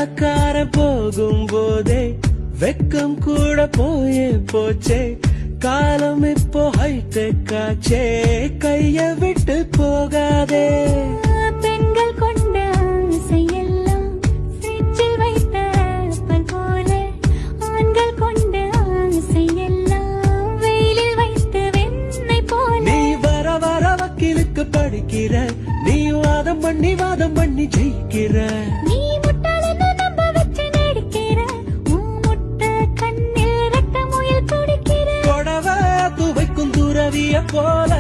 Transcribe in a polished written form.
பணக்கார போகும் போதே வெக்கம் கூட போயே போச்சே. காலம் இப்போ ஹைடெக் ஆச்சே, கைய விட்டு போகாதே. பெண்கள் கொண்ட ஆசையெல்லாம் ஃப்ரிட்ஜில் வைத்த ஆப்பிள் போல, ஆண்கள் கொண்ட ஆசையெல்லாம் வெயிலில் வைத்த வெண்ணெய் போல. நீ வர வர வக்கீலுக்கு படிக்கிற, நீ வாதம் பண்ணி ஜெயிக்கிற. நீ முட்டாளன்னு நம்ப வச்சு நடிக்கிற, உன் முட்டை கண்ணில் ரத்த முயல் குடிக்கிற. கொடவ துவைக்கும் துறவிய போல